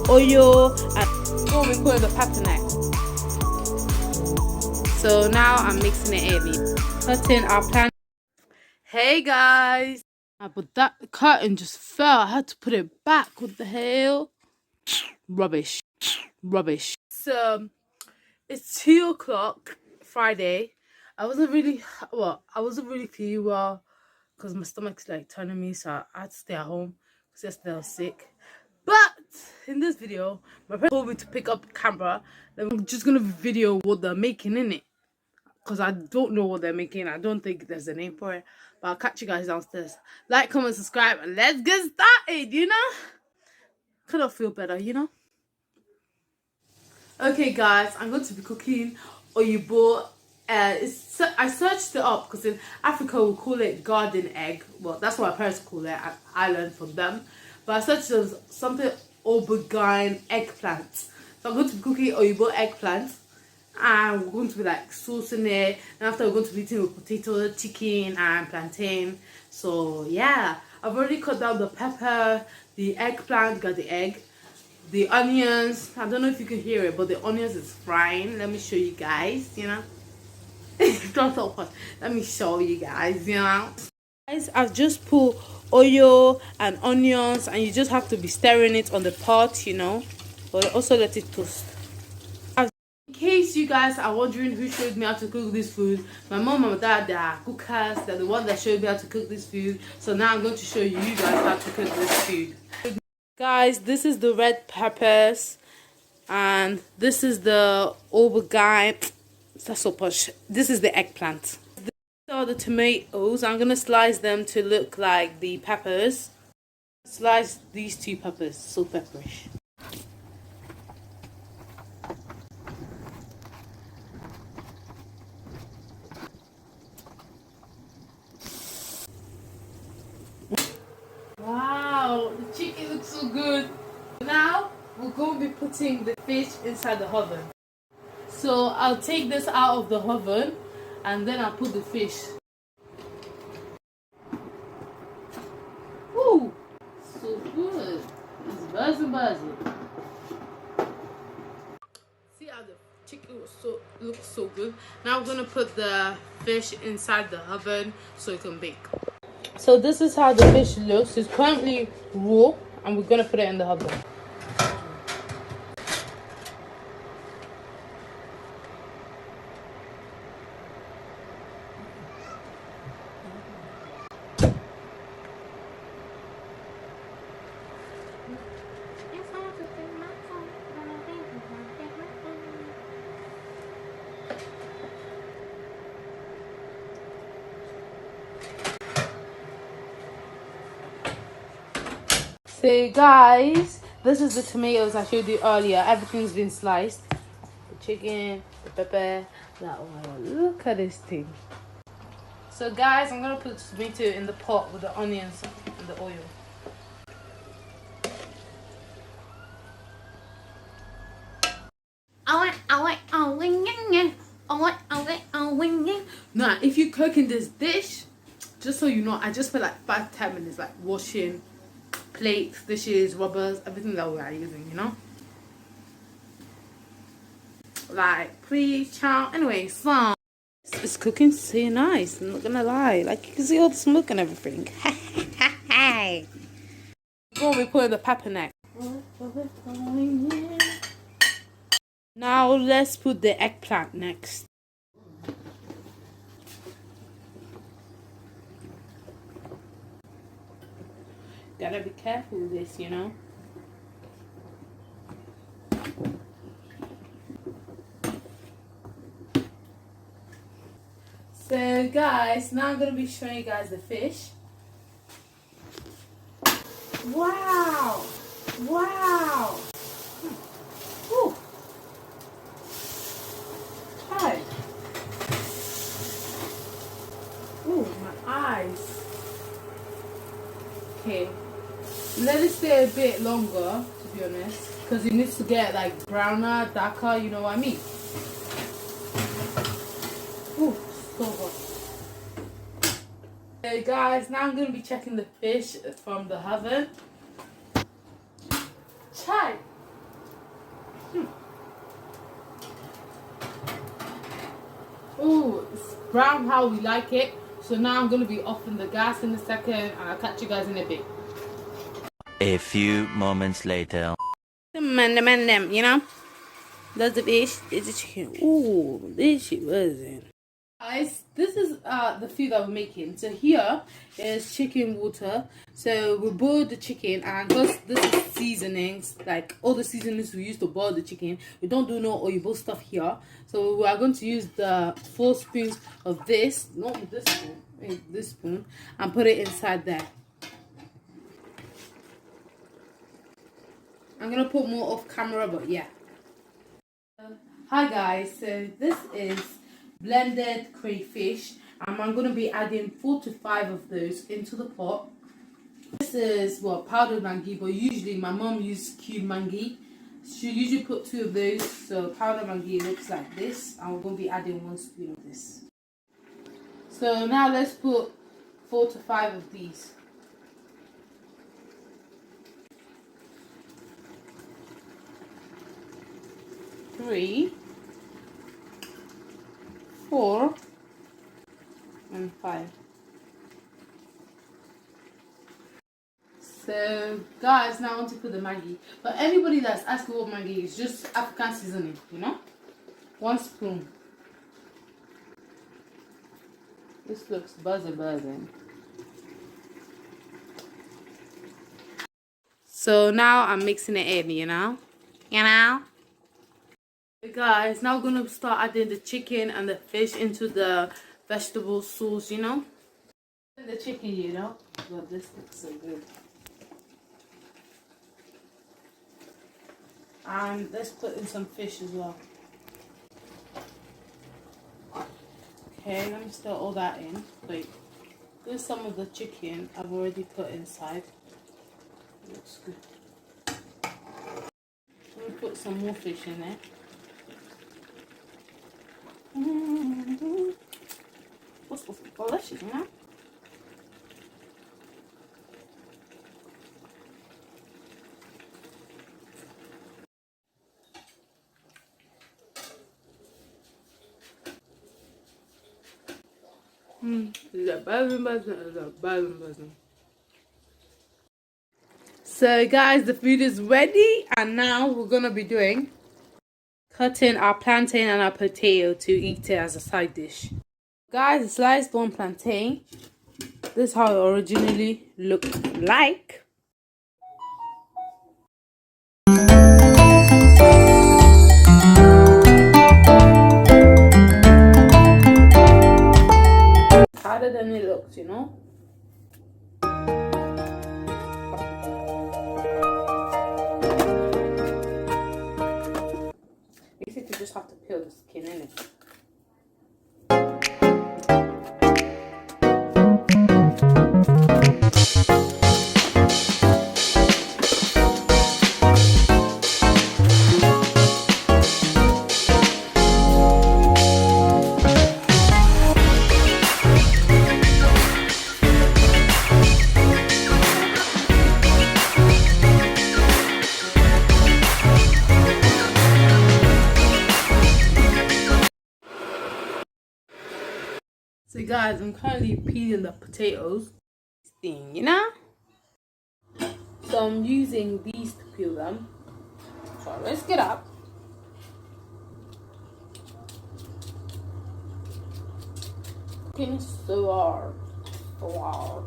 oil, and what we put in the pepper next. So now I'm mixing it in. Cutting our plant. Hey guys, but that curtain just fell. I had to put it back. What the hell? Rubbish. So it's 2 o'clock Friday. I wasn't really feeling well because my stomach's like turning me, so I had to stay at home because yesterday I was sick. But in this video, my parents told me to pick up the camera. Then I'm just gonna video what they're making in it, because I don't know what they're making. I don't think there's a name for it, but I'll catch you guys downstairs. Like, comment, subscribe, and let's get started. Could I feel better, Okay guys, I'm going to be cooking oyibo. I searched it up because in Africa we call it garden egg. Well, that's what my parents call it. I learned from them. But I searched something aubergine eggplant. So I'm going to be cooking oyibo eggplant. And we're going to be like saucing it. And after we're going to be eating with potato, chicken, and plantain. So yeah, I've already cut down the pepper, the eggplant, got the egg. The onions, I don't know if you can hear it, but the onions is frying. Let me show you guys, Don't so much. Let me show you guys, Guys, I've just put oil and onions, and you just have to be stirring it on the pot, But also let it toast. In case you guys are wondering who showed me how to cook this food, my mom and my dad, they are cookers. They're the ones that showed me how to cook this food. So now I'm going to show you guys how to cook this food. Guys, this is the red peppers, and this is the aubergine. That's so posh. This is the eggplant. These are the tomatoes. I'm gonna slice them to look like the peppers. Slice these 2 peppers, so pepperish. Wow, the chicken looks so good. Now we're going to be putting the fish inside the oven. So I'll take this out of the oven and then I'll put the fish. Ooh, so good. It's buzzing. See how the chicken looks so good. Now we're gonna put the fish inside the oven so it can bake. So this is how the fish looks. It's currently raw, and we're gonna put it in the oven. So guys, this is the tomatoes I showed you earlier. Everything's been sliced. The chicken, the pepper, that one. Look at this thing. So guys, I'm gonna put the tomato in the pot with the onions and the oil. Now, if you're cooking this dish, just so you know, I just spent like 5-10 minutes like washing plates, dishes, rubbers, everything that we are using, Like, please, child. Anyway, so it's cooking so nice. I'm not gonna lie. Like, you can see all the smoke and everything. Hey. Before we put the pepper next. Now let's put the eggplant next. Gotta be careful with this, So guys, now I'm gonna be showing you guys the fish. Wow! Ooh. Hi. Ooh, my eyes. Okay. Let it stay a bit longer, to be honest, because it needs to get like browner, darker, you know what I mean? Ooh, so hot. Okay guys, now I'm going to be checking the fish from the oven. Chai! brown how we like it. So now I'm going to be offing the gas in a second, and I'll catch you guys in a bit. A few moments later. Them, you know? That's the fish, it's the chicken. Ooh, this shit wasn't. Guys, this is the food that we're making. So here is chicken water. So we boiled the chicken, and because this is seasonings, like all the seasonings we use to boil the chicken, we don't do no oil stuff here. So we are going to use the 4 spoons of this, not with this spoon, with this spoon, and put it inside there. I'm gonna put more off camera, but yeah. Hi guys, so this is blended crayfish, and I'm going to be adding 4 to 5 of those into the pot. This is powdered mangi, but usually my mom uses cube mangi. She usually put 2 of those, so powdered mangi looks like this, and we're going to be adding 1 spoon of this. So now let's put 4 to 5 of these. Three, 4, and 5. So guys, now I want to put the Maggi. But anybody that's asking what Maggi is, just African seasoning, you know? 1 spoon. This looks buzzing. So now I'm mixing it in, you know? Guys, now we're gonna start adding the chicken and the fish into the vegetable sauce, you know. The chicken, you know, but this looks so good. And let's put in some fish as well. Okay, let me stir all that in. Wait, there's some of the chicken I've already put inside. It looks good. Let me put some more fish in there. What's delicious, you know? So guys, the food is ready, and now we're gonna be cutting our plantain and our potato to eat it as a side dish. Guys, I sliced 1 plantain. This is how it originally looked like. Harder than it looks, you know. Basically, you just have to peel the skin in it. So guys, I'm currently peeling the potatoes, you know. So I'm using these to peel them. So let's get up. Cooking so hard, so hard.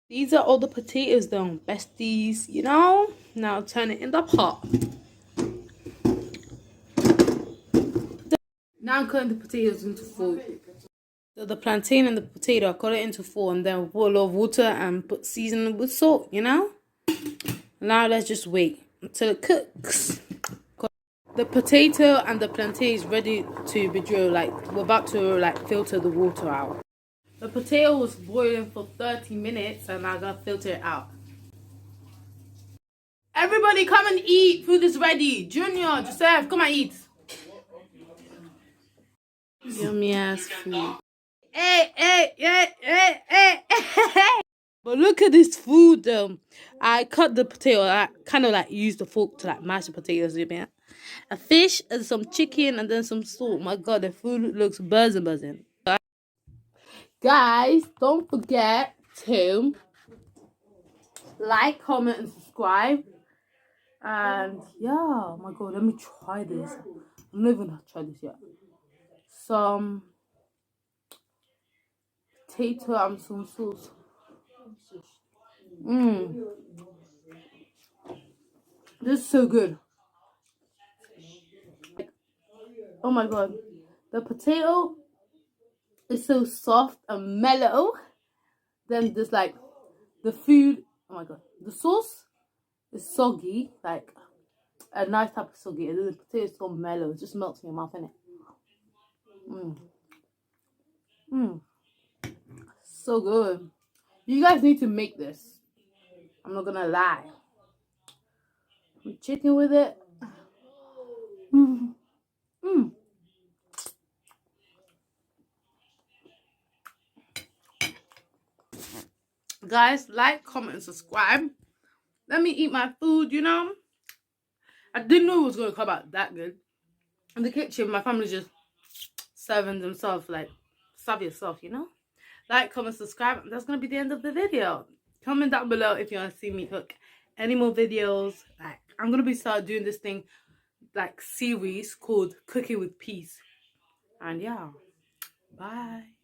These are all the potatoes done, besties, you know. Now turn it in the pot. Now I'm cutting the potatoes into 4. So the plantain and the potato, I cut it into 4 and then put a lot of water and put seasoning with salt, you know? Now let's just wait until it cooks. The potato and the plantain is ready to be drilled. Like, we're about to like filter the water out. The potato was boiling for 30 minutes and I'm gonna filter it out. Everybody come and eat. Food is ready. Junior, Joseph, come and eat. Yummy ass food. Hey. But look at this food. I cut the potato. I kind of like used the fork to like mash the potatoes a bit. A fish and some chicken and then some salt. My God, the food looks buzzing. Guys, don't forget to like, comment, and subscribe. And yeah, oh my God, let me try this. I'm not even gonna try this yet. Some potato and some sauce. This is so good. Oh my God, the potato is so soft and mellow. Then there's like the food. Oh my God, the sauce is soggy, like a nice type of soggy, and then the potato is so mellow. It just melts in your mouth, innit? So good. You guys need to make this. I'm not gonna lie. Chicken with it. Guys, like, comment, and subscribe. Let me eat my food, you know. I didn't know it was gonna come out that good. In the kitchen, my family just serving themselves, like, serve yourself, you know. Like, comment, subscribe. That's gonna be the end of the video. Comment down below if you want to see me cook any more videos. Like, I'm gonna be start doing this thing, like, series called Cooking with Peace. And yeah, bye.